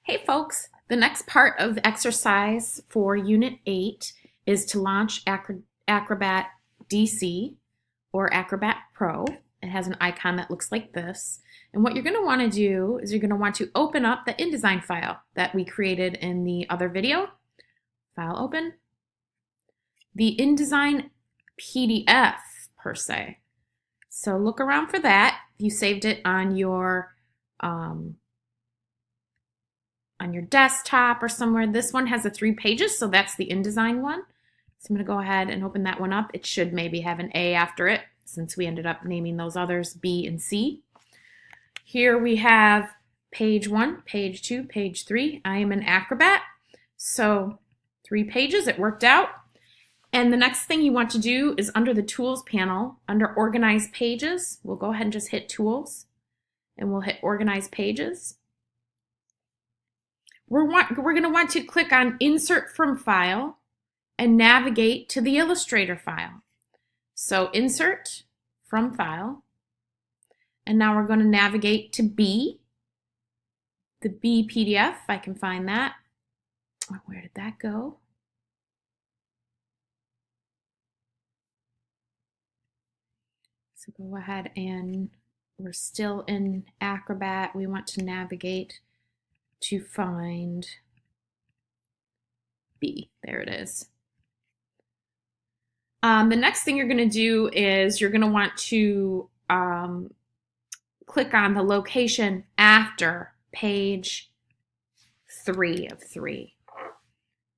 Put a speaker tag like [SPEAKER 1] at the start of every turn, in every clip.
[SPEAKER 1] Hey folks, the next part of the exercise for Unit 8 is to launch Acrobat DC or Acrobat Pro. It has an icon that looks like this. And what you're going to want to do is you're going to want to open up the InDesign file that we created in the other video. File open. The InDesign PDF per se. So look around for that. You saved it on your desktop or somewhere. This one has 3 pages, so that's the InDesign one. So I'm going to go ahead and open that one up. It should maybe have an A after it, since we ended up naming those others B and C. Here we have page 1, page 2, page 3. I am in Acrobat, so 3 pages, it worked out. And the next thing you want to do is under the Tools panel, under Organize Pages, we'll go ahead and just hit Tools, and we'll hit Organize Pages. We're going to want to click on Insert from File and navigate to the Illustrator file. So Insert from File, and now we're going to navigate to B, the B PDF, if I can find that. Oh, where did that go? So go ahead, and we're still in Acrobat. We want to navigate to find B. There it is. The next thing you're going to do is you're going to want to click on the location after page 3 of 3.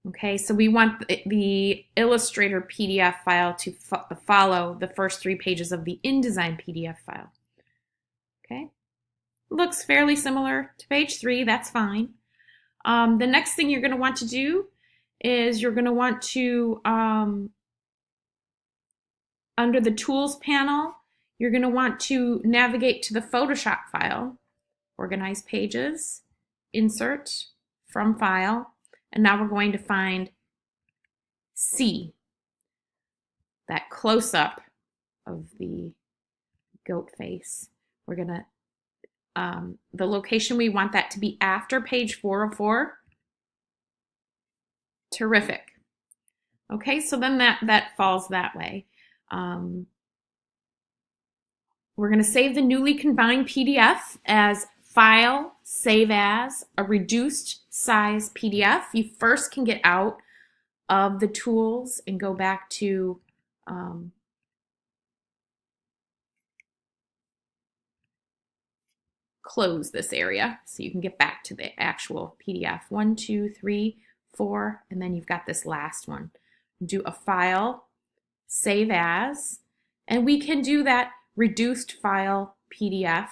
[SPEAKER 1] Okay, so we want the Illustrator PDF file to follow the first 3 pages of the InDesign PDF file. Okay, looks fairly similar to page 3, that's fine. The next thing you're going to want to do is you're going to want to, under the Tools panel, you're going to want to navigate to the Photoshop file, Organize Pages, Insert from File, and now we're going to find C, that close-up of the goat face. We're going to the location we want that to be after page 404. Terrific. Okay, so then that falls that way. We're going to save the newly combined PDF as File, Save As, a reduced size PDF. You first can get out of the tools and go back to close this area so you can get back to the actual PDF. 1, 2, 3, 4, and then you've got this last one. Do a File, Save As, and we can do that reduced file PDF.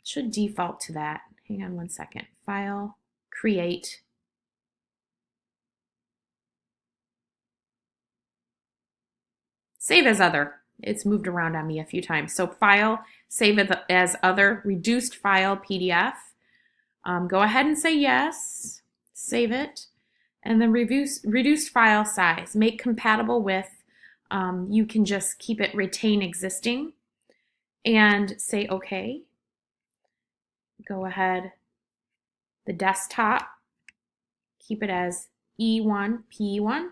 [SPEAKER 1] Should default to that. Hang on one second. File, Create. Save as Other. It's moved around on me a few times. So File, Save as Other, Reduced File PDF. Go ahead and say yes. Save it. And then reduced file size. Make compatible with. You can just keep it retain existing and say OK. Go ahead. The desktop, keep it as E1, P1,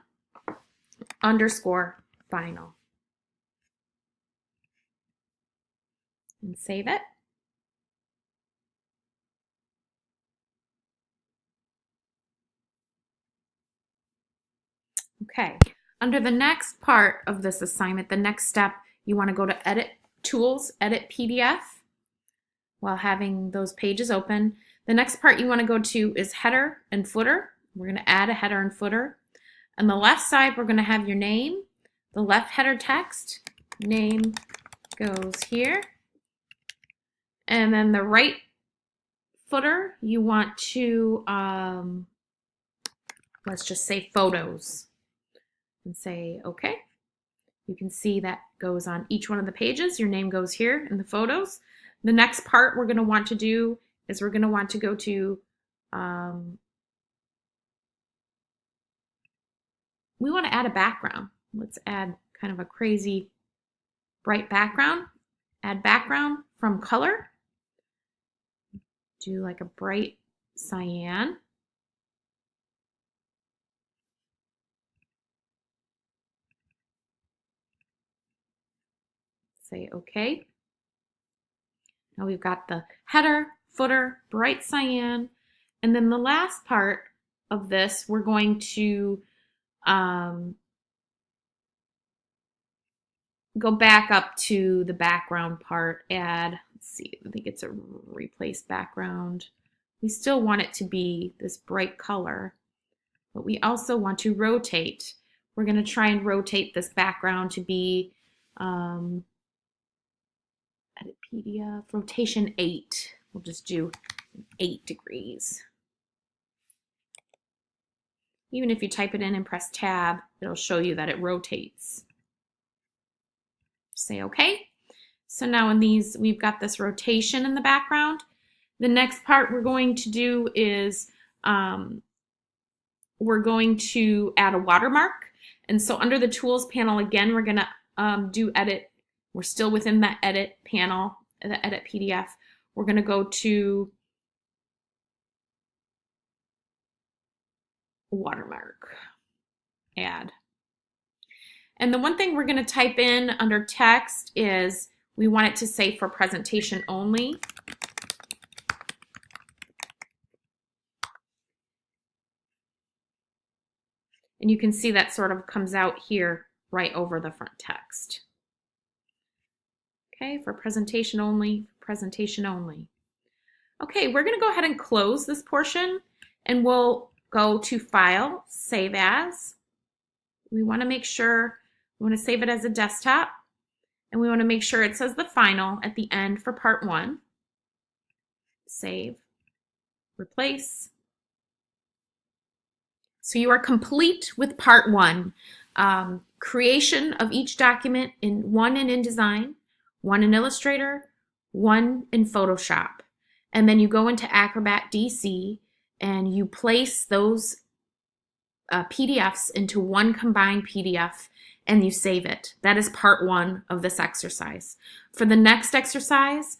[SPEAKER 1] underscore final. And save it. Okay, under the next part of this assignment, the next step, you want to go to Edit Tools, Edit PDF, while having those pages open. The next part you want to go to is Header and Footer. We're going to add a header and footer. On the left side, we're going to have your name. The left header text, name goes here. And then the right footer, you want to, let's just say photos. And say OK. You can see that goes on each one of the pages. Your name goes here in the photos. The next part we're going to want to do is we're going to want to go to, we want to add a background. Let's add kind of a crazy bright background. Add background from color. do like a bright cyan. Say okay. Now we've got the header, footer, bright cyan, and then the last part of this, we're going to go back up to the background part, add, let's see, I think it's a replace background. We still want it to be this bright color, but we also want to rotate. We're going to try and rotate this background to be edit PDF, rotation 8. We'll just do 8 degrees. Even if you type it in and press tab, it'll show you that it rotates. Say okay. So now in these, we've got this rotation in the background. The next part we're going to do is we're going to add a watermark. And so under the tools panel, again, we're going to do edit. We're still within that edit panel, the edit PDF. We're going to go to watermark, add. And the one thing we're going to type in under text is we want it to say for presentation only. And you can see that sort of comes out here right over the front text. Okay, for presentation only, presentation only. Okay, we're going to go ahead and close this portion, and we'll go to File, Save As. We want to make sure, we want to save it as a desktop, and we want to make sure it says the final at the end for part 1. Save, replace. So you are complete with part 1. Creation of each document in one in InDesign, one in Illustrator, one in Photoshop. And then you go into Acrobat DC and you place those PDFs into one combined PDF and you save it. That is part 1 of this exercise. For the next exercise,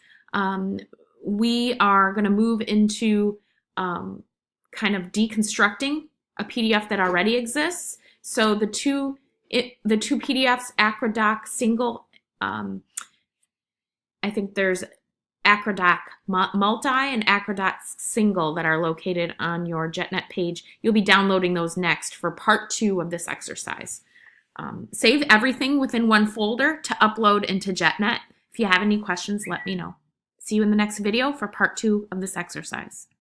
[SPEAKER 1] we are going to move into kind of deconstructing a PDF that already exists. So the two PDFs, Acrodoc single, I think there's Acrodoc multi and Acrodoc single that are located on your JetNet page. You'll be downloading those next for part 2 of this exercise. Save everything within one folder to upload into JetNet. If you have any questions, let me know. See you in the next video for part 2 of this exercise.